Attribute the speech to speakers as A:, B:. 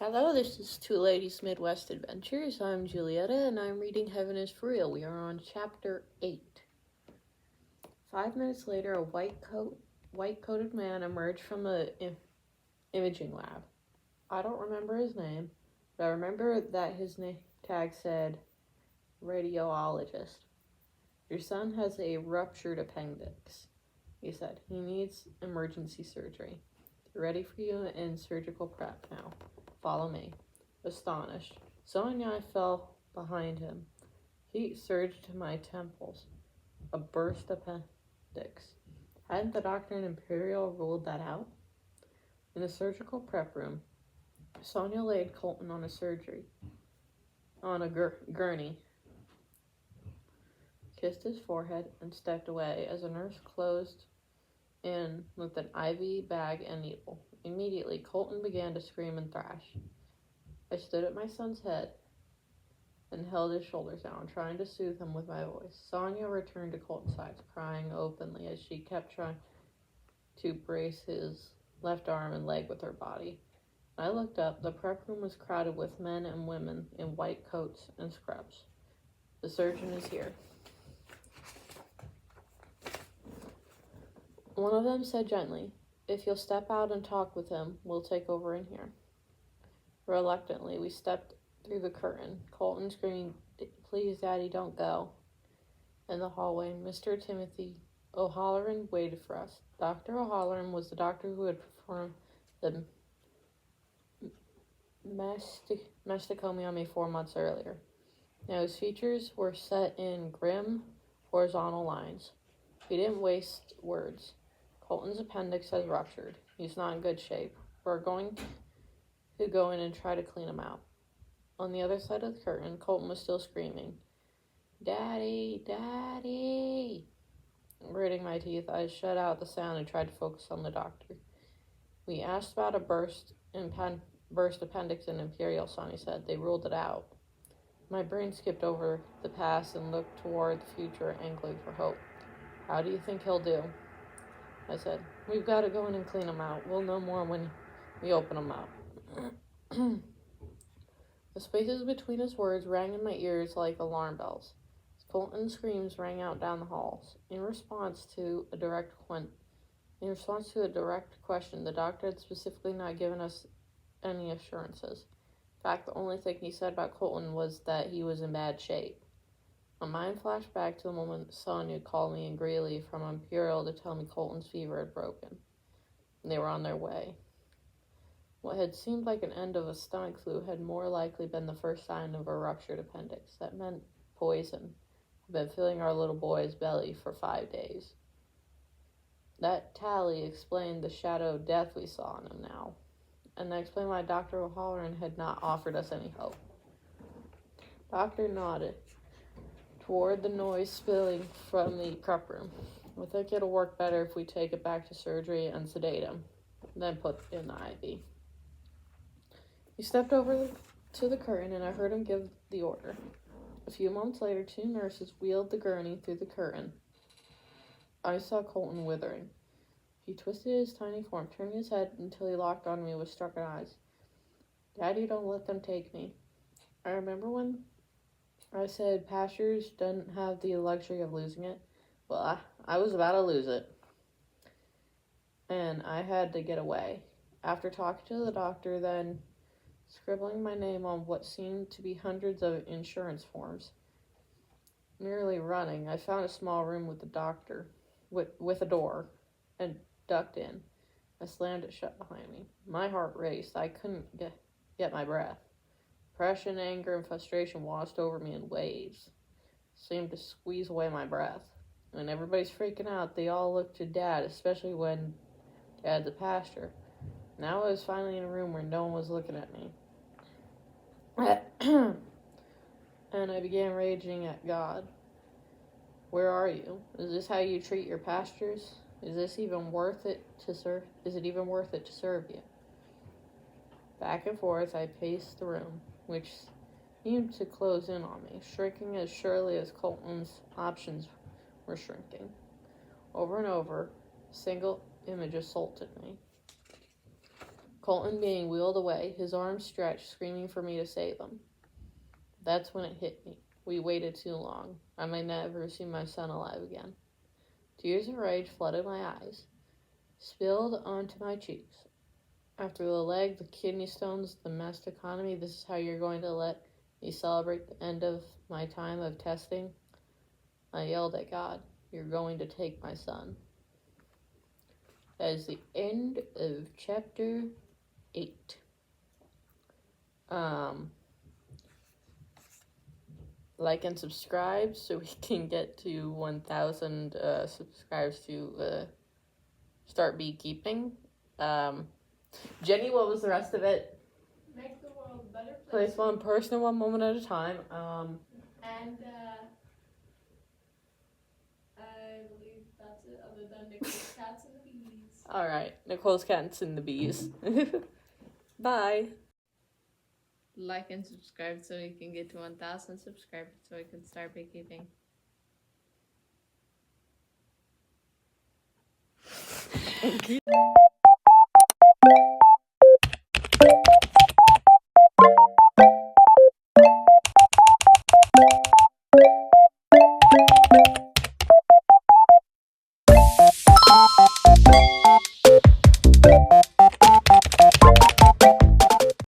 A: Hello, this is Two Ladies Midwest Adventures. I'm Julietta, and I'm reading Heaven is for Real. We are on chapter 8. 5 minutes later, a white-coated man emerged from the imaging lab. I don't remember his name, but I remember that his tag said radiologist. Your son has a ruptured appendix, he said. He needs emergency surgery. They're ready for you in surgical prep now. Follow me. Astonished, Sonia and I fell behind him. Heat surged to my temples. A burst appendix. Hadn't the doctor in Imperial ruled that out? In the surgical prep room, Sonia laid Colton on a gurney, kissed his forehead, and stepped away as a nurse closed in with an IV bag and needle. Immediately, Colton began to scream and thrash. I stood at my son's head and held his shoulders down, trying to soothe him with my voice. Sonia returned to Colton's side, crying openly as she kept trying to brace his left arm and leg with her body. When I looked up, the prep room was crowded with men and women in white coats and scrubs. The surgeon is here. One of them said gently, "If you'll step out and talk with him, we'll take over in here." Reluctantly, we stepped through the curtain, Colton screaming, "Please, Daddy, don't go." In the hallway, Mr. Timothy O'Halloran waited for us. Dr. O'Halloran was the doctor who had performed the mastectomy on me 4 months earlier. Now his features were set in grim, horizontal lines. He didn't waste words. Colton's appendix has ruptured. He's not in good shape. We're going to go in and try to clean him out. On the other side of the curtain, Colton was still screaming, "Daddy, Daddy!" Gritting my teeth, I shut out the sound and tried to focus on the doctor. We asked about a burst appendix in Imperial, Sonny said. They ruled it out. My brain skipped over the past and looked toward the future, angling for hope. "How do you think he'll do?" I said. "We've got to go in and clean him out. We'll know more when we open him up." The spaces between his words rang in my ears like alarm bells. Colton's screams rang out down the halls. In response to a direct question, the doctor had specifically not given us any assurances. In fact, the only thing he said about Colton was that he was in bad shape. My mind flashed back to the moment Sonia called me in Greeley from Imperial to tell me Colton's fever had broken, and they were on their way. What had seemed like an end of a stomach flu had more likely been the first sign of a ruptured appendix. That meant poison had been filling our little boy's belly for 5 days. That tally explained the shadow of death we saw on him now, and that explained why Dr. O'Halloran had not offered us any hope. Doctor nodded toward the noise spilling from the prep room. "I think it'll work better if we take it back to surgery and sedate him, then put in the IV." He stepped over to the curtain, and I heard him give the order. A few moments later, 2 nurses wheeled the gurney through the curtain. I saw Colton withering. He twisted his tiny form, turning his head until he locked on me with stricken eyes. "Daddy, don't let them take me." I remember when I said pastures didn't have the luxury of losing it. Well, I was about to lose it. And I had to get away. After talking to the doctor, then scribbling my name on what seemed to be hundreds of insurance forms, nearly running, I found a small room with a door, and ducked in. I slammed it shut behind me. My heart raced. I couldn't get my breath. Depression, anger, and frustration washed over me in waves. Seemed to squeeze away my breath. When everybody's freaking out, they all look to Dad, especially when Dad's a pastor. Now I was finally in a room where no one was looking at me. And I began raging at God. "Where are you? Is this how you treat your pastors? Is it even worth it to serve you?" Back and forth, I paced the room, which seemed to close in on me, shrinking as surely as Colton's options were shrinking. Over and over, a single image assaulted me. Colton being wheeled away, his arms stretched, screaming for me to save him. That's when it hit me. We waited too long. I might never see my son alive again. Tears of rage flooded my eyes, spilled onto my cheeks. After the leg, the kidney stones, the mastectomy, this is how you're going to let me celebrate the end of my time of testing? I yelled at God, "You're going to take my son." That is the end of chapter 8. Like and subscribe so we can get to 1,000 subscribers to start beekeeping. Jenny, what was the rest of it?
B: Make the world a better
A: Place one person, one moment at a time.
B: And I believe that's it, other than Nicole's cats and the bees.
A: All right, Nicole's cats and the bees. Bye. Like and subscribe so we can get to 1,000 subscribers so we can start beekeeping.